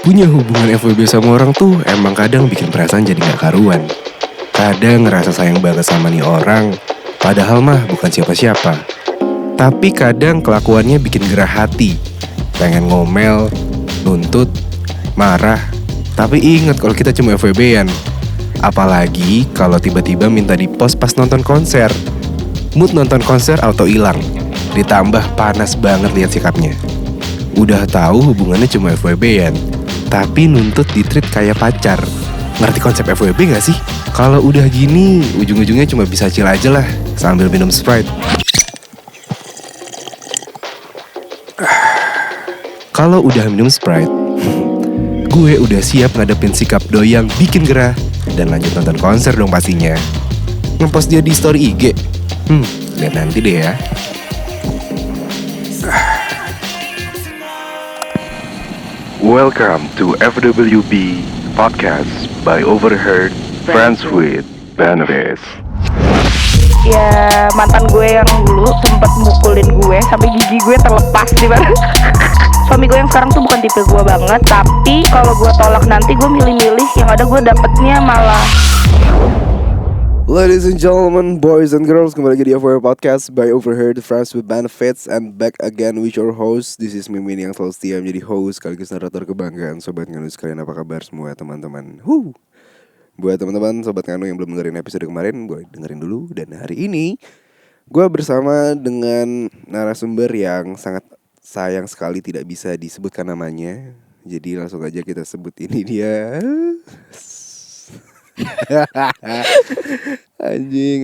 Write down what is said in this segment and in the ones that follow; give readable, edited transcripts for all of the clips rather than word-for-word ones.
Punya hubungan FWB sama orang tuh emang kadang bikin perasaan jadi gak karuan. Kadang ngerasa sayang banget sama nih orang, padahal mah bukan siapa-siapa. Tapi kadang kelakuannya bikin gerah hati. Pengen ngomel, nuntut, marah. Tapi inget kalau kita cuma FWB-an. Apalagi kalau tiba-tiba minta di-post pas nonton konser. Mood nonton konser auto hilang. Ditambah panas banget lihat sikapnya. Udah tahu hubungannya cuma FWB-an, tapi nuntut di-treat kayak pacar. Ngerti konsep FWB gak sih? Kalau udah gini, ujung-ujungnya cuma bisa chill aja lah sambil minum Sprite. Kalau udah minum Sprite, gue udah siap ngadepin sikap doi yang bikin gerah. Dan lanjut nonton konser dong pastinya. Ngepost dia di story IG. Lihat nanti deh ya. Welcome to FWB Podcast by Overheard Friends with Benefits. Ya mantan gue yang dulu sempat mukulin gue sampai gigi gue terlepas di mana. Suami gue yang sekarang tuh bukan tipe gue banget, tapi kalau gue tolak nanti gue milih-milih yang ada gue dapetnya malah. Ladies and gentlemen, boys and girls, kembali lagi di FWB Podcast by Overheard Friends with Benefits. And back again with your host. This is Mimin yang selalu setia menjadi host sekaligus narator kebanggaan. Sobat Nganu sekalian, apa kabar semua teman-teman? Buat teman-teman Sobat Nganu yang belum dengerin episode kemarin, boleh dengerin dulu. Dan hari ini gue bersama dengan narasumber yang sangat sayang sekali tidak bisa disebutkan namanya. Jadi langsung aja kita sebut ini dia. Anjing.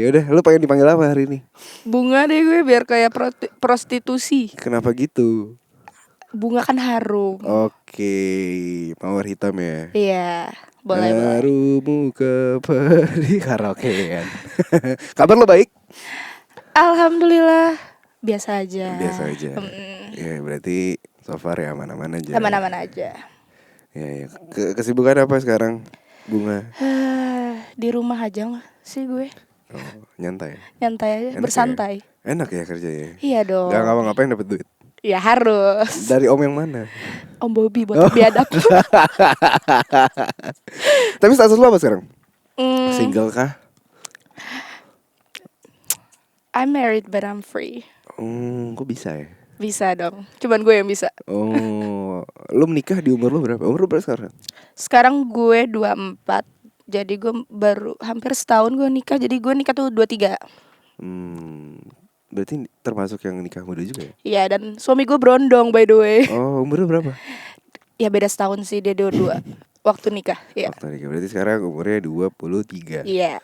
Yaudah, lu pengen dipanggil apa hari ini? Bunga deh gue biar kayak prostitusi. Kenapa gitu? Bunga kan harum. Oke, mawar hitam ya. Iya, boleh. Harumu keperi karaoke kan. Kabar lo baik? Alhamdulillah, biasa aja. Ya berarti so far ya aman-aman aja. Aman-aman aja. Ya. Kesibukan apa sekarang, Bunga? Di rumah aja sih gue. Oh, nyantai. Nyantai aja, Enak bersantai. Ya? Enak ya kerjanya. Iya dong. Gak ngapa-ngapain dapet duit. Ya harus. Dari om yang mana? Om Bobby buat biadab. Tapi status lo apa sekarang? Single kah? I'm married but I'm free. Kok bisa ya? Bisa dong. Cuman gue yang bisa. Oh, lo menikah di umur lo berapa? Umur lo berapa sekarang? Sekarang gue 24. Jadi gue baru hampir setahun gue nikah. Jadi gue nikah tuh 23. Berarti termasuk yang nikah muda juga ya? Iya, dan suami gue berondong by the way. Oh, umurnya berapa? Ya beda setahun sih, dia 22 waktu nikah. Iya. Waktu nikah, berarti sekarang umurnya 23. Iya.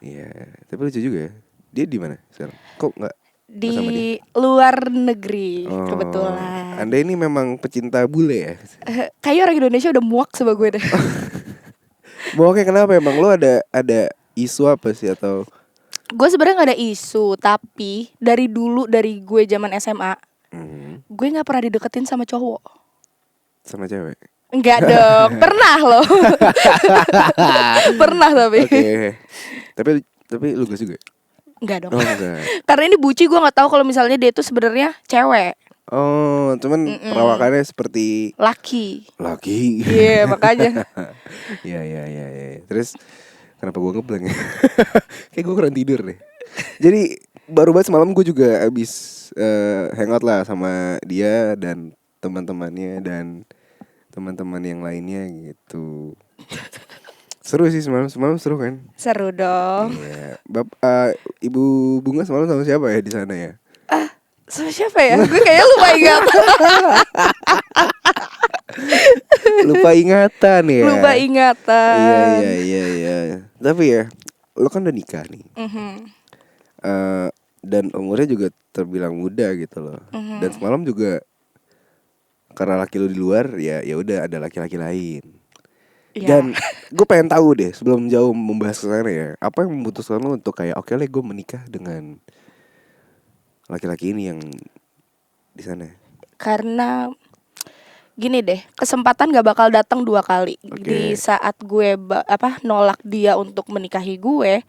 Iya, tapi lucu juga ya. Dia di mana sekarang? Kok nggak Di bersama dia? luar negeri kebetulan. Anda ini memang pecinta bule ya? Kayaknya orang Indonesia udah muak sama gue deh. Bohongnya kenapa emang? Lo ada isu apa sih atau? Gue sebenarnya nggak ada isu, tapi dari dulu dari gue zaman SMA, gue nggak pernah dideketin sama cowok. Sama cewek? Enggak dong, pernah loh. Pernah tapi. Oke. Tapi lu gak juga? Enggak dong. Oh, enggak. Karena ini buci, gue nggak tahu kalau misalnya dia itu sebenarnya cewek. Oh, cuman perawakannya seperti Laki. Iya, makanya. Iya. Terus kenapa gue ngeblank ya? Kayak gue kurang tidur deh. Jadi baru banget semalam gue juga abis hangout lah sama dia dan teman-temannya dan teman-teman yang lainnya gitu. Seru sih semalam seru kan? Seru dong. Iya. Ibu Bunga semalam sama siapa ya di sana ya? Sama siapa ya? Gue kayaknya lupa ingat. Lupa ingatan ya. Lupa ingatan. Iya. Tapi ya, lo kan udah nikah nih. Dan umurnya juga terbilang muda gitu loh. Dan semalam juga karena laki lo di luar, ya udah ada laki-laki lain. Ya. Dan gue pengen tahu deh sebelum jauh membahas ke sana ya, apa yang memutuskan lo untuk kayak oke lah gue menikah dengan laki-laki ini yang di sana? Karena gini deh, kesempatan gak bakal datang 2 kali. Di saat gue nolak dia untuk menikahi gue,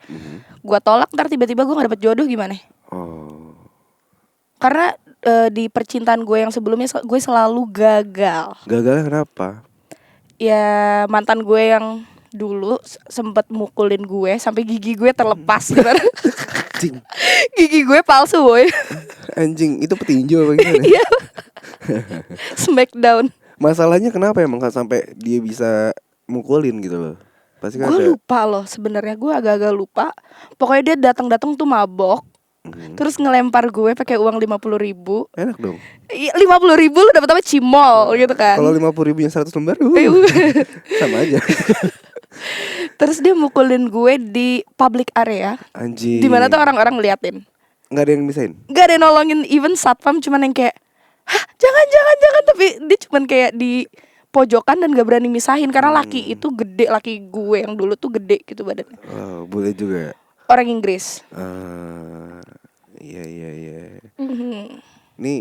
gue tolak ntar tiba-tiba gue gak dapet jodoh gimana? Oh. Karena di percintaan gue yang sebelumnya gue selalu gagal. Gagalnya kenapa? ya mantan gue yang dulu sempet mukulin gue sampai gigi gue terlepas gitu. Anjing. Gigi gue palsu boy. Anjing, itu petinju apa gimana? Iya. Smackdown. Masalahnya kenapa emang sampai dia bisa mukulin gitu loh? Pasti kan Gue ada. lupa loh sebenarnya, gue agak-agak lupa. Pokoknya dia datang-datang tuh mabok, terus ngelempar gue pakai uang 50.000. Enak dong. 50.000 lu dapat apa, cimol gitu kan. Kalau 50.000 yang 100 lembar, sama aja. Terus dia mukulin gue di public area, Anjing. di mana tuh orang-orang ngeliatin. Nggak ada yang misain. Gak ada yang nolongin, even satpam cuman yang kayak, hah jangan. Tapi dia cuman kayak di pojokan dan gak berani misahin. Karena laki itu gede, laki gue yang dulu tuh gede gitu badannya. Oh, boleh juga. Orang Inggris. Iya. Mhm. Ini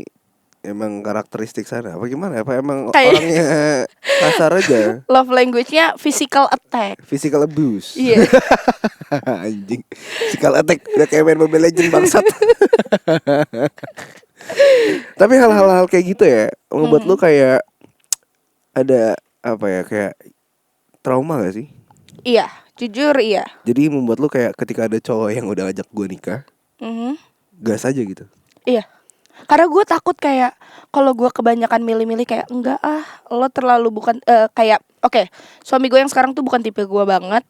emang karakteristik sana apa gimana? Apa emang Kayak- orangnya kasar aja? Love language-nya physical attack. Physical abuse. Iya. Anjing. Physical attack udah kayak main Mobile Legends bangsat. Tapi hal-hal kayak gitu ya membuat lu kayak ada apa ya, kayak trauma gak sih? Iya, jujur iya. Jadi membuat lu kayak ketika ada cowok yang udah ngajak gue nikah, Mhm. gas aja gitu. Iya. Karena gue takut kayak kalau gue kebanyakan milih-milih kayak enggak lo terlalu bukan kayak oke, suami gue yang sekarang tuh bukan tipe gue banget.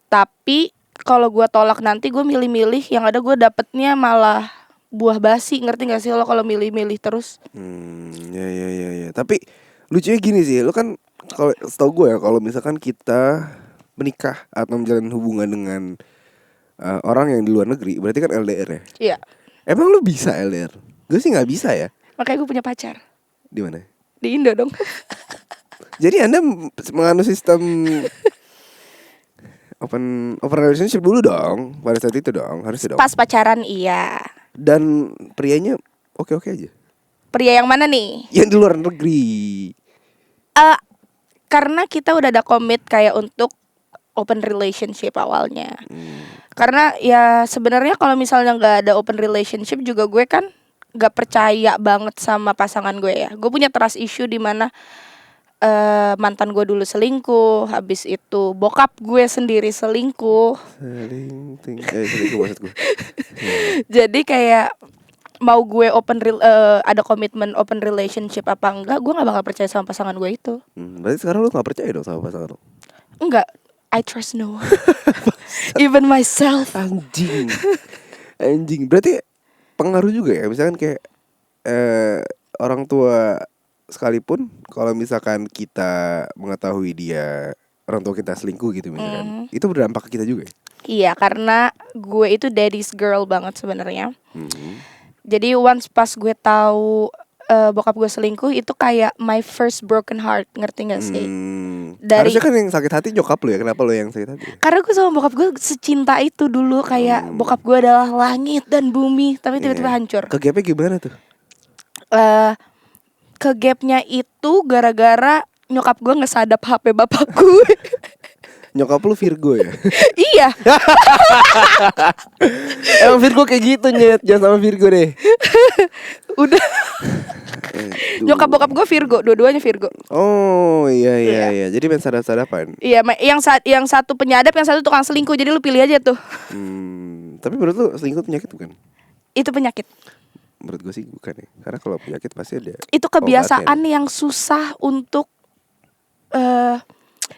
Tapi kalau gue tolak nanti gue milih-milih yang ada gue dapetnya malah buah basi, ngerti gak sih lo kalau milih-milih terus? Ya. Tapi lucunya gini sih, lu kan kalau setahu gue ya, kalau misalkan kita menikah atau menjalin hubungan dengan orang yang di luar negeri, berarti kan LDR ya. Iya. Emang lu bisa LDR? Gue sih nggak bisa ya. Makanya gue punya pacar Di mana? di Indo dong. Jadi Anda menganut sistem open relationship dulu dong, pada saat itu dong, harusnya dong. Pas pacaran iya. Dan prianya oke-oke aja. Pria yang mana nih? Yang di luar negeri. Karena kita udah ada komit kayak untuk open relationship awalnya. Karena ya sebenarnya kalau misalnya nggak ada open relationship juga gue kan nggak percaya banget sama pasangan gue ya. Gue punya trust issue di mana mantan gue dulu selingkuh, habis itu bokap gue sendiri selingkuh. Selingkuh maksud gue. Jadi kayak mau gue ada komitmen open relationship apa enggak, gue nggak bakal percaya sama pasangan gue itu. Berarti sekarang lu nggak percaya dong sama pasangan lu? Enggak, I trust no one. Even myself. Anjing. Berarti pengaruh juga ya. Misalkan kayak orang tua sekalipun, kalau misalkan kita mengetahui dia, orang tua kita selingkuh gitu misalkan, itu berdampak ke kita juga ya? Iya, karena gue itu daddy's girl banget sebenarnya. Jadi once pas gue tahu bokap gue selingkuh, itu kayak my first broken heart, ngerti gak sih? Dari- Harusnya kan yang sakit hati nyokap lu ya. Kenapa lu yang sakit hati? Karena gue sama bokap gue secinta itu dulu, kayak bokap gue adalah langit dan bumi, tapi tiba-tiba hancur. Ke gapnya gimana tuh? Ke gapnya itu gara-gara nyokap gue ngesadap HP bapak gue. Nyokap lu Virgo ya? Iya. Emang Virgo kayak gitu Nyet. Jangan sama Virgo deh. Udah. Nyokap bokap gue Virgo, dua-duanya Virgo. Oh iya. Jadi main sadap-sadapan. Iya, yang satu penyadap, yang satu tukang selingkuh. Jadi lu pilih aja tuh. Tapi menurut lu selingkuh penyakit bukan? Itu penyakit. Menurut gue sih bukan ya. Karena kalau penyakit pasti ada. Itu kebiasaan obatnya. yang susah untuk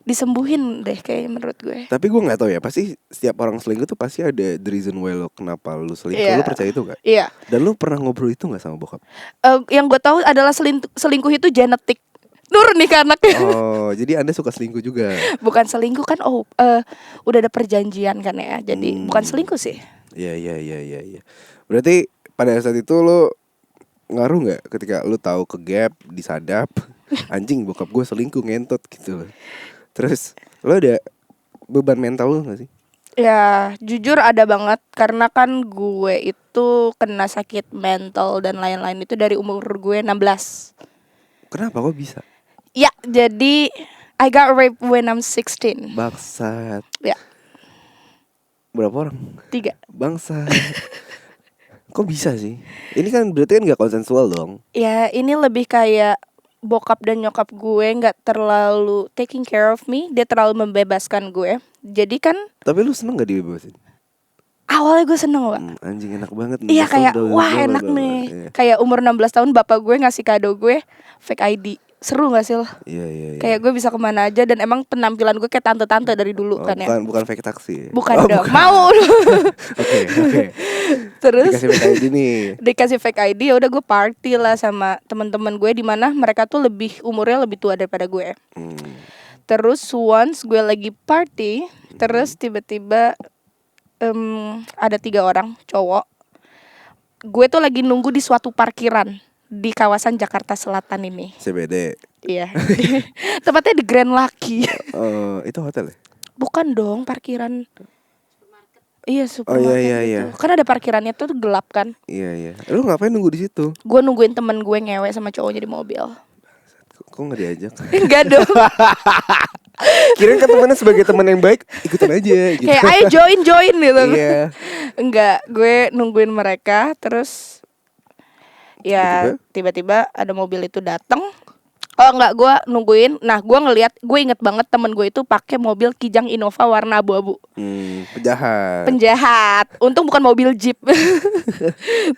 disembuhin deh kayaknya menurut gue. Tapi gue nggak tahu ya. Pasti setiap orang selingkuh tuh pasti ada the reason why lo kenapa lu selingkuh. Iya. Lu percaya itu gak? Iya. Dan lu pernah ngobrol itu gak sama bokap? Yang gue tahu adalah selingkuh itu genetik. Nurun nih ke anaknya. Oh, jadi Anda suka selingkuh juga? Bukan selingkuh kan, udah ada perjanjian kan ya. Jadi bukan selingkuh sih. Iya. Berarti pada saat itu lo ngaruh nggak ketika lo tahu ke gap, disadap, anjing bokap gue selingkuh ngentot gitu loh. Terus lo ada beban mental lo nggak sih? Ya jujur ada banget. Karena kan gue itu kena sakit mental dan lain-lain itu dari umur gue 16. Kenapa kok bisa? Ya jadi I got raped when I'm 16. Bangsat. Ya. Berapa orang? 3. Bangsat. Kok bisa sih? Ini kan berarti kan gak konsensual dong. Ya ini lebih kayak bokap dan nyokap gue nggak terlalu taking care of me, dia terlalu membebaskan gue. Jadi kan Tapi lu seneng gak dibebasin? awalnya gue seneng, Pak. Anjing enak banget. Iya kayak Bla, bla, wah bla, bla, enak bla, nih. iya. Kayak umur 16 tahun bapak gue ngasih kado gue fake ID. Seru gak sih lo? Iya. Kayak gue bisa kemana aja dan emang penampilan gue kayak tante-tante dari dulu Oh, kan ya. bukan fake taksi ya? Bukan Oh, dong. bukan. Mau. Oke. Terus Dikasih fake ID nih. dikasih fake ID, ya udah gue party lah sama teman-teman gue di mana mereka tuh umurnya lebih tua daripada gue. Terus once gue lagi party, terus tiba-tiba ada 3 orang cowok. Gue tuh lagi nunggu di suatu parkiran di kawasan Jakarta Selatan ini. CBD. Iya. Tepatnya di Grand Lucky. Itu hotel ya? Bukan dong, parkiran. Iya, Oh supermarket iya. gitu. Kan ada parkirannya tuh gelap kan. Iya. Lu ngapain nunggu di situ? Gue nungguin temen gue ngewe sama cowoknya di mobil. Kok nggak diajak? Enggak dong. Kirain kan temennya sebagai teman yang baik ikutan aja gitu. Kayak ayo join gitu. Iya. Enggak, gue nungguin mereka. Terus ya tiba-tiba ada mobil itu datang. Oh enggak, gue nungguin. Nah gue inget banget temen gue itu pakai mobil Kijang Innova warna abu-abu. Penjahat. Untung bukan mobil Jeep.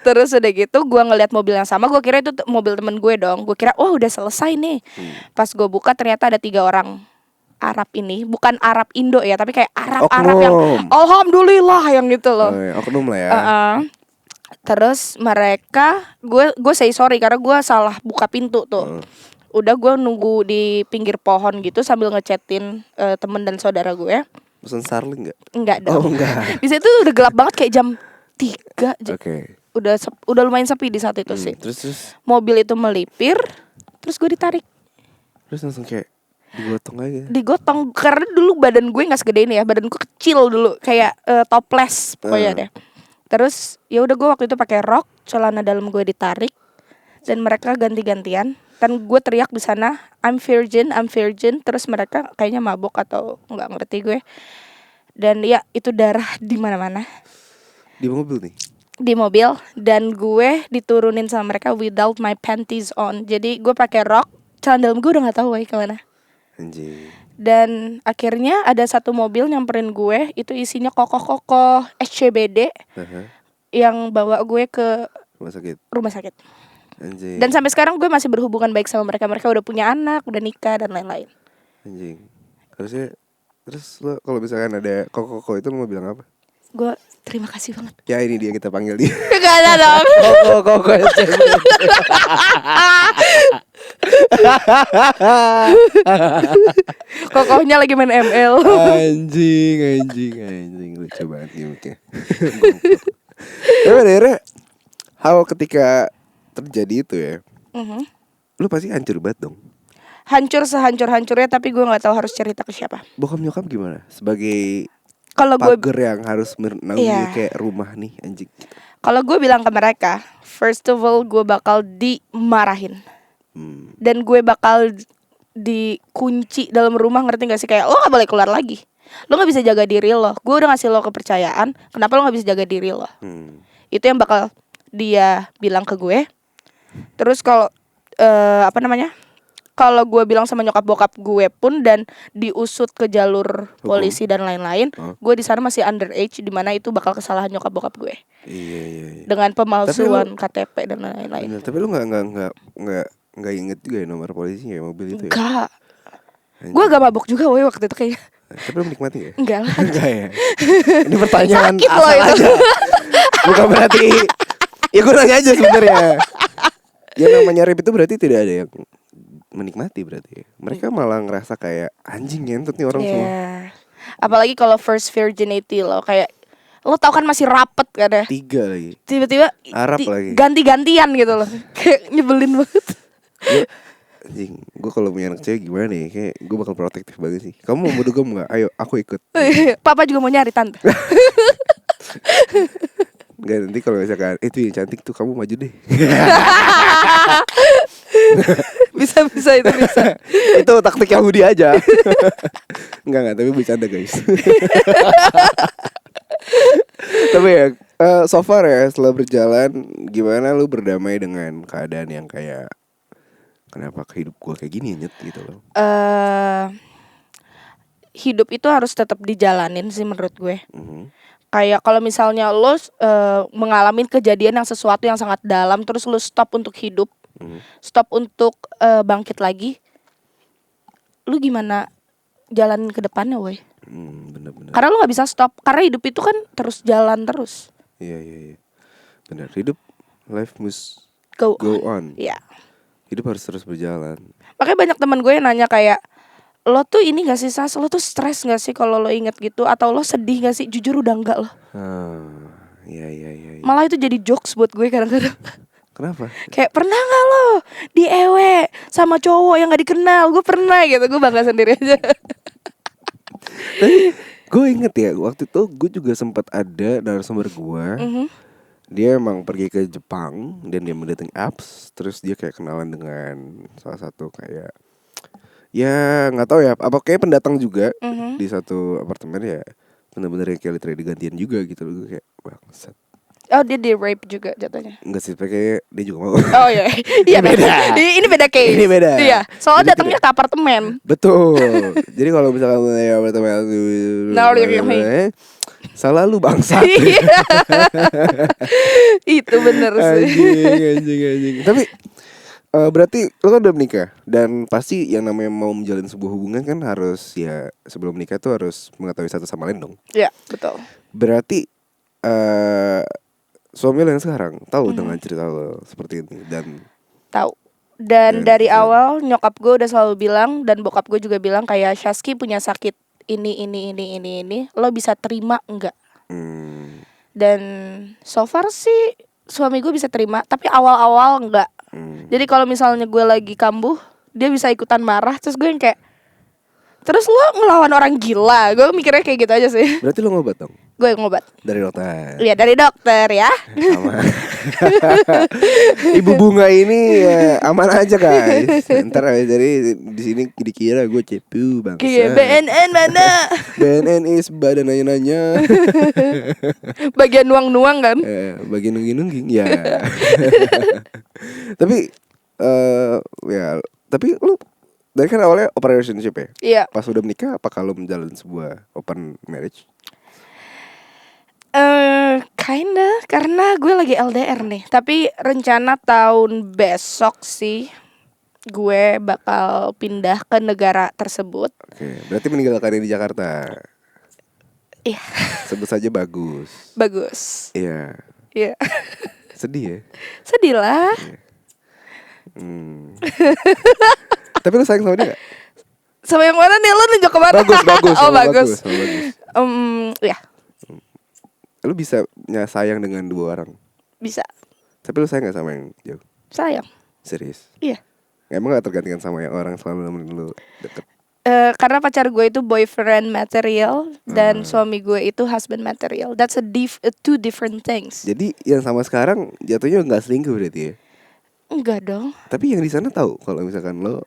Terus udah gitu gue ngeliat mobil yang sama. Gue kira itu mobil temen gue dong. Gue kira udah selesai nih. Pas gue buka ternyata ada 3 orang Arab ini. Bukan Arab Indo ya, tapi kayak Arab yang alhamdulillah yang gitu loh. Oknum lah ya. Terus mereka gue say sorry karena gue salah buka pintu tuh. Udah gue nunggu di pinggir pohon gitu sambil ngechatin temen dan saudara gue. Pesan Starling gak? Enggak dong. Oh enggak. Bisa itu udah gelap banget kayak jam 3. Oke. Udah lumayan sepi di saat itu sih. Terus Mobil itu melipir. Terus gue ditarik. Terus langsung kayak digotong aja. Digotong karena dulu badan gue nggak segede ini ya. Badan gue kecil dulu kayak toples pokoknya deh. Terus ya udah gue waktu itu pakai rok, celana dalam gue ditarik dan mereka ganti-gantian. Dan gue teriak di sana, I'm virgin. Terus mereka kayaknya mabok atau nggak ngerti gue. Dan ya itu darah di mana-mana. Di mobil nih. Di mobil dan gue diturunin sama mereka without my panties on. Jadi gue pakai rok, celana dalam gue udah nggak tahu kemana. Anjing. Dan akhirnya ada satu mobil nyamperin gue, itu isinya kokoh-kokoh SCBD yang bawa gue ke rumah sakit. Anjing. Dan sampai sekarang gue masih berhubungan baik sama mereka. Mereka udah punya anak, udah nikah dan lain-lain. Anjing. Harusnya. Terus lo kalau misalkan ada koko itu lo mau bilang apa? Gue terima kasih banget. Ya ini dia, kita panggil dia. Gak ada dong. Koko Kokohnya lagi main ML. Anjing. Lucu banget gimmicknya. Tapi akhirnya hal ketika terjadi itu ya, lu pasti hancur banget dong. Hancur sehancur-hancurnya, tapi gue nggak tahu harus cerita ke siapa. Bokap nyokap gimana? Sebagai kalau gue pagar yang harus menanggung kayak rumah nih anjing. Kalau gue bilang ke mereka, first of all gue bakal dimarahin. Dan gue bakal dikunci dalam rumah, ngerti gak sih? Kayak lo gak boleh keluar lagi. Lo gak bisa jaga diri lo. Gue udah ngasih lo kepercayaan, kenapa lo gak bisa jaga diri lo? Itu yang bakal dia bilang ke gue. Terus kalau kalau gue bilang sama nyokap bokap gue pun dan diusut ke jalur polisi dan lain-lain, gue di sana masih underage, di mana itu bakal kesalahan nyokap bokap gue. Iya. Dengan pemalsuan KTP dan lain-lain. Tapi lu nggak inget juga ya nomor polisinya ya, mobil itu ya? Enggak. Gue gak mabuk juga woy waktu itu kayaknya. Tapi lu menikmati gak? Enggak lah. Enggak ya. Ini pertanyaan sakit asal loh itu. aja. Bukan berarti. Ya gue nanya aja sebenarnya. Yang namanya rap itu berarti tidak ada yang menikmati berarti. Mereka malah ngerasa kayak anjing ngentut nih orang semua. Apalagi kalau first virginity lo, kayak lo tau kan masih rapet kan ya. 3 lagi. Tiba-tiba Arab lagi. ganti-gantian gitu loh. Kayak nyebelin banget. Anjing, gue kalau punya anak cewek gimana ya? Kayak gue bakal protektif banget sih. Kamu mau bodogam gak? Ayo, aku ikut. Papa juga mau nyari tante. Enggak, nanti kalau misalkan itu yang cantik tuh kamu maju deh. Bisa itu bisa. Itu taktik Yahudi aja. Enggak, tapi bercanda guys. Tapi ya so far ya setelah berjalan, gimana lu berdamai dengan keadaan yang kayak Kenapa hidup gue kayak gini Nyet gitu loh. Hidup itu harus tetap dijalanin sih menurut gue. Mhm. Kayak kalau misalnya lo mengalami kejadian yang sesuatu yang sangat dalam, terus lo stop untuk hidup, stop untuk bangkit lagi, lu gimana jalan ke depannya, woi? Bener-bener. Karena lu nggak bisa stop, karena hidup itu kan terus jalan terus. Iya. Benar. Hidup, life must Go on. Iya. Hidup harus terus berjalan. Makanya banyak teman gue yang nanya kayak, lo tuh ini gak sih Sas, lo tuh stres gak sih kalau lo inget gitu, atau lo sedih gak sih? Jujur udah enggak loh. Iya. Malah itu jadi jokes buat gue kadang-kadang. Kenapa? Kayak pernah gak lo diewe sama cowok yang gak dikenal? Gue pernah gitu, gue bangga sendiri aja. Tapi gue inget ya, waktu itu gue juga sempat ada narasumber gue. Dia emang pergi ke Jepang dan dia mendating apps. Terus dia kayak kenalan dengan salah satu kayak, ya nggak tahu ya, apa kayak pendatang juga di satu apartemen ya. Bener-bener yang kayak literally gantian juga gitu loh. Gue kayak bangsat. Oh, dia di rape juga jatuhnya. Enggak sih, kayak dia juga mau. Oh iya, iya beda. Ini beda case. Ini beda. Iya, soalnya Jadi datangnya ke apartemen. Betul. Jadi kalau misalkan ya apartemen salah lu bangsat. Itu bener sih. Anjing. Tapi berarti lo kan udah menikah dan pasti yang namanya mau menjalin sebuah hubungan kan harus ya sebelum menikah tuh harus mengetahui satu sama lain dong. Iya, betul. Berarti suami lo yang sekarang tahu dengan cerita lo seperti ini dan tahu. Dan dari awal nyokap gue udah selalu bilang dan bokap gue juga bilang kayak Syaski punya sakit ini, lo bisa terima enggak? Dan so far sih suami gue bisa terima, tapi awal-awal enggak. Jadi kalau misalnya gue lagi kambuh, dia bisa ikutan marah, terus gue yang kayak, terus lo ngelawan orang gila. Gue mikirnya kayak gitu aja sih. Berarti lo ngobat dong? Gue ngobat. Dari dokter? Iya, dari dokter ya. Sama. Ibu Bunga ini ya, aman aja guys. Ntar dari di sini dikira gue cepu bangsa. BNN mana? BNN is badan nanya-nanya. Bagian nuang-nuang kan? Bagian nungging-nungging ya. Tapi ya, tapi lu dari kan awalnya open relationship ya? Iya. Pas udah menikah apakah lu menjalin sebuah open marriage? Kinda, karena gue lagi LDR nih. Tapi rencana tahun besok sih gue bakal pindah ke negara tersebut. Oke, berarti meninggalkan yang di Jakarta. Iya. Sebut saja bagus. Bagus. Iya. Iya. Sedih ya? Sedih lah. Tapi lu sayang sama dia gak? Sama yang mana nih, lu nunjuk kemana? Bagus. Oh bagus. Ya. Lu bisa sayang dengan dua orang? Bisa. Tapi lu sayang gak sama yang jauh? Sayang. Serius? Iya. Emang gak tergantikan sama yang orang selalu nemenin lu deket? Karena pacar gue itu boyfriend material dan suami gue itu husband material. That's two different things. Jadi yang sama sekarang jatuhnya gak selingkuh berarti ya? Enggak dong. Tapi yang di sana tahu kalau misalkan lo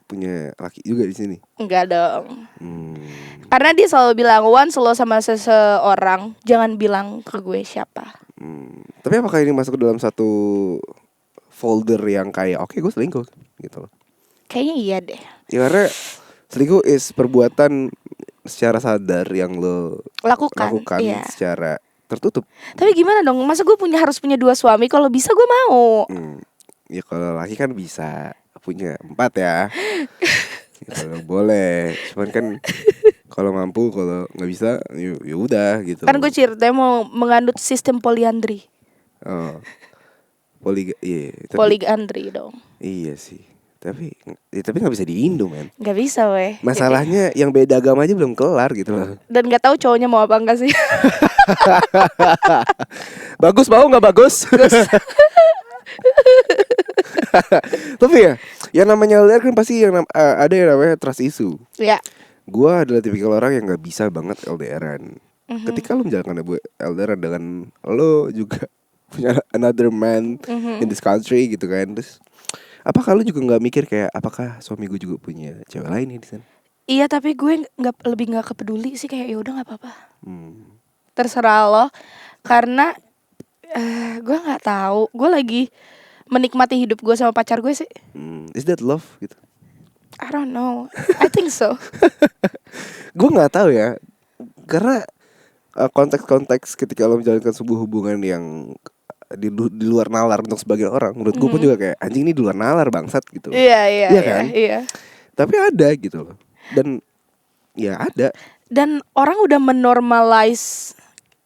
punya laki juga di sini? Enggak dong. Karena dia selalu bilang, once lo sama seseorang jangan bilang ke gue siapa. Tapi apakah ini masuk ke dalam satu folder yang kayak oke, gue selingkuh gitu loh? Kayaknya iya deh. Ya karena selingkuh is perbuatan secara sadar yang lo lakukan iya. Secara tertutup. Tapi gimana dong? Masa gue harus punya 2 suami? Kalau bisa gue mau. Ya kalau laki kan bisa punya 4 ya. Gitu, boleh. Cuman kan kalau mampu, kalau nggak bisa ya udah gitu. Kan gue ceritanya mau menganut sistem poliandri. Oh. Poligandri dong. Iya sih. Tapi nggak bisa di Indo men. Nggak bisa weh. Masalahnya yang beda agama aja belum kelar gitu loh. Dan nggak tahu cowoknya mau apa enggak sih. Bagus mau nggak bagus? Tapi ya, yang namanya LDR kan pasti ada yang namanya trust issue. Iya. Gua adalah tipikal orang yang nggak bisa banget LDRan. Ketika lo menjalankan LDRan dengan lo juga punya another man in this country gitu kan, terus apakah lo juga nggak mikir kayak apakah suami gue juga punya cewek lain di sana? Iya, tapi gue lebih nggak kepeduli sih, kayak ya udah nggak apa-apa. Terserah lo, karena gue nggak tahu. Gue lagi menikmati hidup gue sama pacar gue sih. Is that love gitu? I don't know. I think so. Gue nggak tahu ya, karena konteks-konteks ketika lo menjalankan sebuah hubungan yang di luar nalar untuk sebagian orang, menurut gue pun juga kayak anjing ini di luar nalar bangsat gitu. Iya kan? Iya. Tapi ada gitu loh. Dan ya ada. Dan orang udah menormalize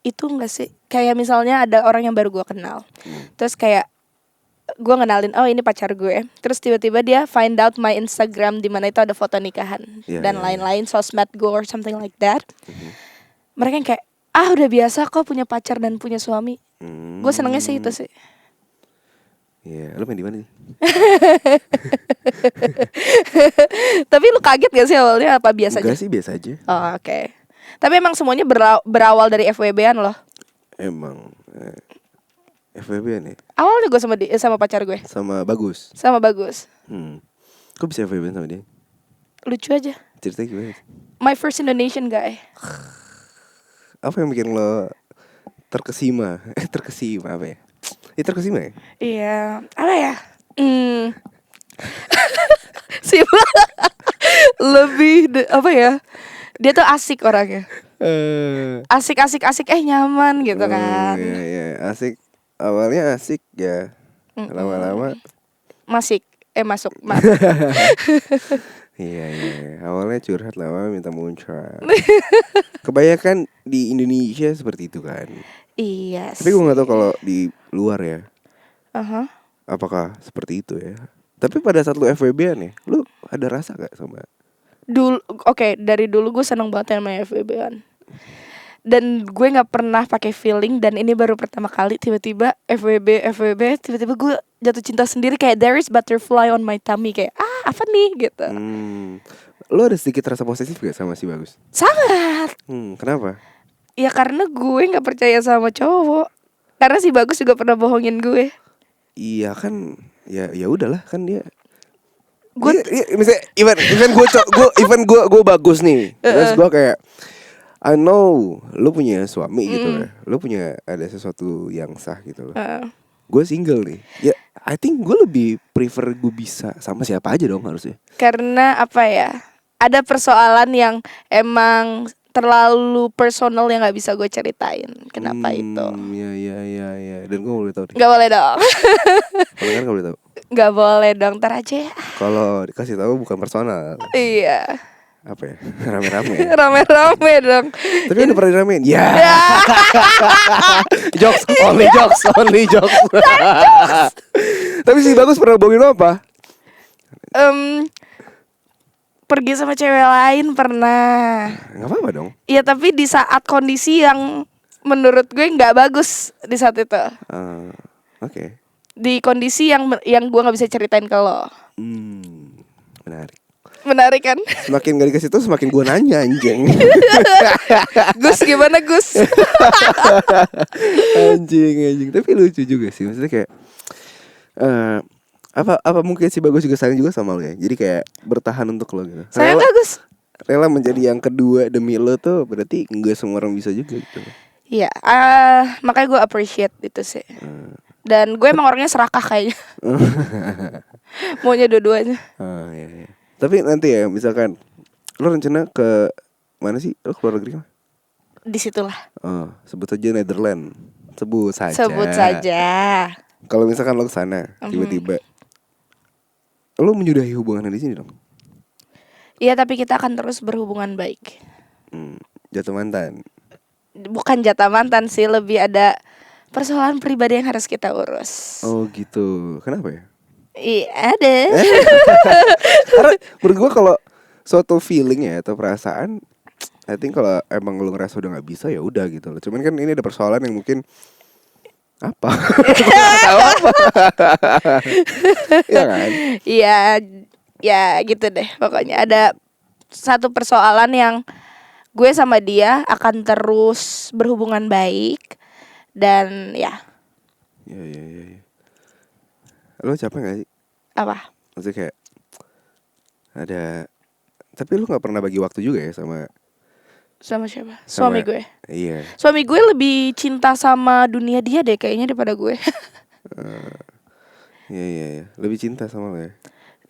itu nggak sih? Kayak misalnya ada orang yang baru gue kenal, terus kayak gue ngenalin, oh ini pacar gue, terus tiba-tiba dia find out my Instagram di mana itu ada foto nikahan dan lain-lain, sosmed gue or something like that. Mereka yang kayak udah biasa kok punya pacar dan punya suami. Gue senengnya sih itu sih. Iya, lu main di mana sih? Tapi lu kaget gak sih awalnya apa biasa aja? Enggak sih, biasa aja. Oh, oke. Tapi emang semuanya berawal dari FWB-an loh. Emang FWB nih. Awalnya gue sama pacar gue. Sama Bagus. Sama Bagus. Kok bisa FWB sama dia? Lucu aja. Ceritanya gimana? My first Indonesian guy. Apa yang bikin lo terkesima? Terkesima apa ya? Terkesima ya? Iya, apa ya? Siapa? Apa ya? Dia tuh asik orangnya. Asik nyaman gitu kan. Iya, asik. Awalnya asik ya. Lama-lama masuk. Iya. Awalnya curhat, lama minta muncrat. Kebanyakan di Indonesia seperti itu kan. Iya. Tapi gue nggak tahu kalau di luar ya. Apakah seperti itu ya? Tapi pada saat lu FWB-an ya, lu ada rasa gak sama? Dari dulu gue seneng banget sama FWB-an. Dan gue nggak pernah pakai feeling, dan ini baru pertama kali tiba-tiba FWB, tiba-tiba gue jatuh cinta sendiri, kayak there is butterfly on my tummy, kayak apa nih gitu. Lo ada sedikit rasa posesif gak sama si Bagus? Sangat. Kenapa? Ya karena gue nggak percaya sama cowok. Karena si Bagus juga pernah bohongin gue. Iya kan, ya udahlah kan dia. Misalnya gue Bagus nih, terus gue kayak I know lu punya suami gitu lah, lu punya ada sesuatu yang sah gitu loh. Gue single nih, ya I think gue lebih prefer gue bisa sama siapa aja dong harusnya. Karena apa ya, ada persoalan yang emang terlalu personal yang nggak bisa gue ceritain. Kenapa itu? Iya. Dan gue boleh tahu nih. Gak boleh dong. Kalau kan gak boleh tahu. Gak boleh dong, ntar aja ya. Kalau dikasih tahu bukan personal. Iya. Apa ya? Rame-rame. Rame-rame dong. Tapi udah pernah diramein? Ya. Jokes. Tapi si Bagus pernah bohongin lo apa? Pergi sama cewek lain pernah. Gak apa-apa dong. Iya, tapi di saat kondisi yang menurut gue gak bagus di saat itu. Oke. Di kondisi yang gue gak bisa ceritain ke lo. Menarik kan? Semakin gak dikasih tuh semakin gue nanya anjing. Gus gimana Gus? Anjing. Tapi lucu juga sih. Maksudnya kayak apa mungkin si Bagus juga sayang juga sama lo ya. Jadi kayak bertahan untuk lo gitu. Sayang gak Gus? Rela menjadi yang kedua demi lo tuh berarti enggak semua orang bisa juga gitu. Iya, makanya gue appreciate itu sih. Dan gue emang orangnya serakah kayaknya. Maunya dua-duanya. Iya. Tapi nanti ya misalkan lo rencana ke mana sih? Lo keluar negeri kan? Disitulah. Sebut saja Netherlands. Sebut saja. Kalau misalkan lo kesana tiba-tiba, lo menyudahi hubungan di sini dong? Iya, tapi kita akan terus berhubungan baik. Jatuh mantan? Bukan jatah mantan sih, lebih ada persoalan pribadi yang harus kita urus. Oh gitu. Kenapa ya? Iya ada. Karena menurut gue kalau suatu feeling ya atau perasaan, I think kalau emang lo ngerasa udah nggak bisa ya udah gitu loh. Cuman kan ini ada persoalan yang mungkin apa? Tahu apa? Iya kan? Iya, ya gitu deh. Pokoknya ada satu persoalan yang gue sama dia akan terus berhubungan baik dan ya. Iya. Lo capek gak sih? Apa? Maksudnya kayak ada, tapi lu gak pernah bagi waktu juga ya sama siapa? Suami gue. Iya. Suami gue lebih cinta sama dunia dia deh kayaknya daripada gue. Iya. Lebih cinta sama lo ya.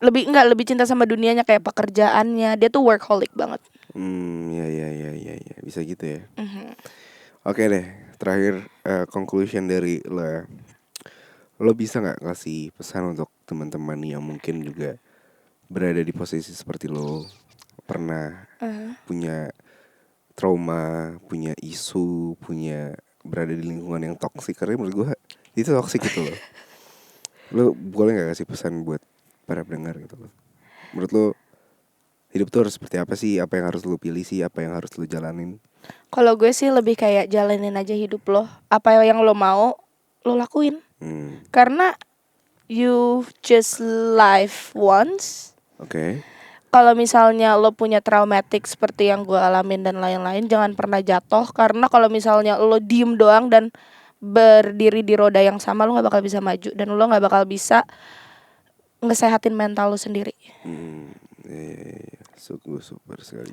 Lebih cinta sama dunianya, kayak pekerjaannya. Dia tuh workaholic banget. Iya. Bisa gitu ya. Oke deh, terakhir conclusion dari lo ya. Lo bisa nggak kasih pesan untuk teman-teman yang mungkin juga berada di posisi seperti lo, pernah punya trauma, punya isu, berada di lingkungan yang toksik? Karena menurut gue itu toksik gitu loh. Lo boleh nggak kasih pesan buat para pendengar gitu loh? Menurut lo hidup tuh harus seperti apa sih? Apa yang harus lo pilih sih? Apa yang harus lo jalanin? Kalau gue sih lebih kayak jalanin aja hidup lo. Apa yang lo mau, lo lakuin. Karena you just live once. Oke. Kalau misalnya lo punya traumatik seperti yang gue alamin dan lain-lain, jangan pernah jatuh. Karena kalau misalnya lo diem doang dan berdiri di roda yang sama, lo gak bakal bisa maju. Dan lo gak bakal bisa ngesehatin mental lo sendiri. Super sekali.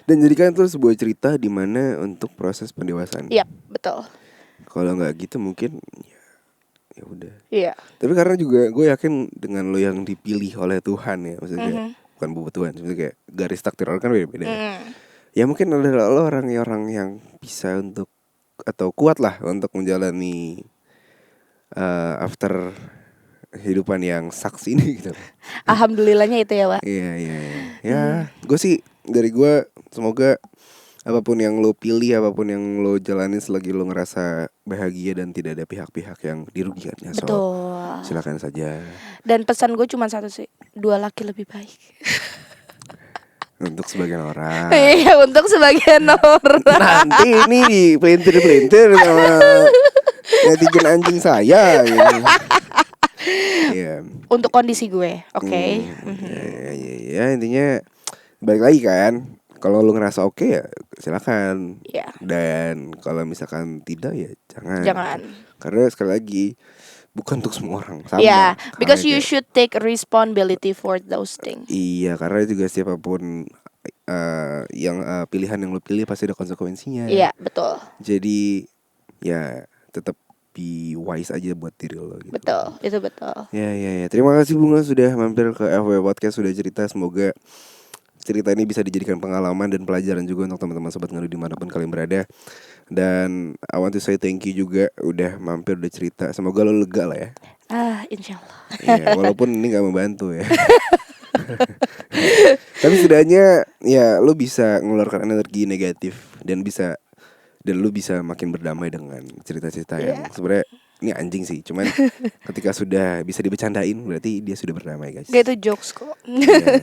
Dan jadikan itu sebuah cerita di mana untuk proses pendewasaan. Iya, betul. Kalau nggak gitu mungkin ya udah. Iya. Tapi karena juga gue yakin dengan lo yang dipilih oleh Tuhan ya, maksudnya kayak, bukan buat Tuhan, maksudnya kayak garis takdir orang kan beda-beda. Ya mungkin adalah lo orang yang bisa untuk atau kuat lah untuk menjalani after kehidupan yang sucks ini gitu. Alhamdulillahnya itu ya, Pak. Iya. Ya, gue sih dari gue semoga apapun yang lo pilih, apapun yang lo jalani selagi lo ngerasa bahagia dan tidak ada pihak-pihak yang dirugikan ya. Betul. Silakan saja. Dan pesan gue cuma satu sih, 2 laki lebih baik. Untuk sebagian orang. Iya, untuk sebagian orang. Nanti ini di pelintir sama netizen anjing saya gitu. Yeah. Untuk kondisi gue, oke. Ya intinya balik lagi kan. Kalau lu ngerasa oke ya silakan. Iya. Dan kalau misalkan tidak ya Jangan. Karena sekali lagi bukan untuk semua orang sama. Yeah, because you kayak, should take responsibility for those things. Iya, karena juga siapapun pilihan yang lu pilih pasti ada konsekuensinya. Iya, betul. Jadi ya tetap be wise aja buat diri lo gitu. Betul, itu betul. Ya. Terima kasih Bunga sudah mampir ke FW Podcast, sudah cerita. Semoga cerita ini bisa dijadikan pengalaman dan pelajaran juga untuk teman-teman sobat ngadu dimanapun kalian berada. Dan I want to say thank you juga udah mampir, udah cerita. Semoga lo lega lah ya. Insyaallah. Ya, walaupun ini gak membantu ya. Tapi setidaknya ya lo bisa mengeluarkan energi negatif dan lo bisa makin berdamai dengan cerita-cerita yang sebenarnya ini anjing sih, cuman ketika sudah bisa dibecandain berarti dia sudah berdamai, guys. Gak, itu jokes kok. Ya.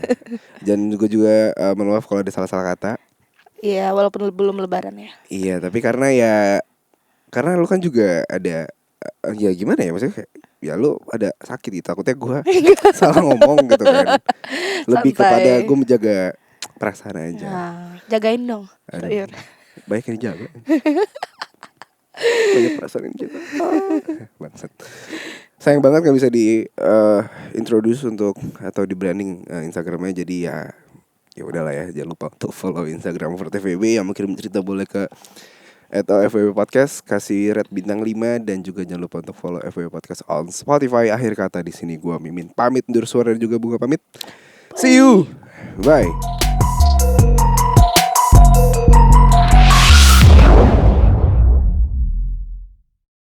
Dan juga mohon maaf kalau ada salah-salah kata. Iya, walaupun belum lebaran ya. Iya, tapi karena lo kan juga ada ya gimana ya, maksudnya kayak ya lo ada sakit gitu, takutnya gue salah ngomong gitu kan. Lebih kepada gue menjaga perasaan aja. Jagain dong. Baik yang dijaga. Banyak perasaan kita. Bangsat. Sayang banget gak bisa di introduce untuk atau di branding Instagramnya. Jadi ya udahlah ya. Jangan lupa untuk follow Instagram FVB. Yang mau kirim cerita boleh ke @FVB Podcast, kasih rate bintang 5 dan juga jangan lupa untuk follow FVB Podcast on Spotify. Akhir kata di sini gua Mimin pamit undur suara dan juga Bunga pamit. See you. Bye.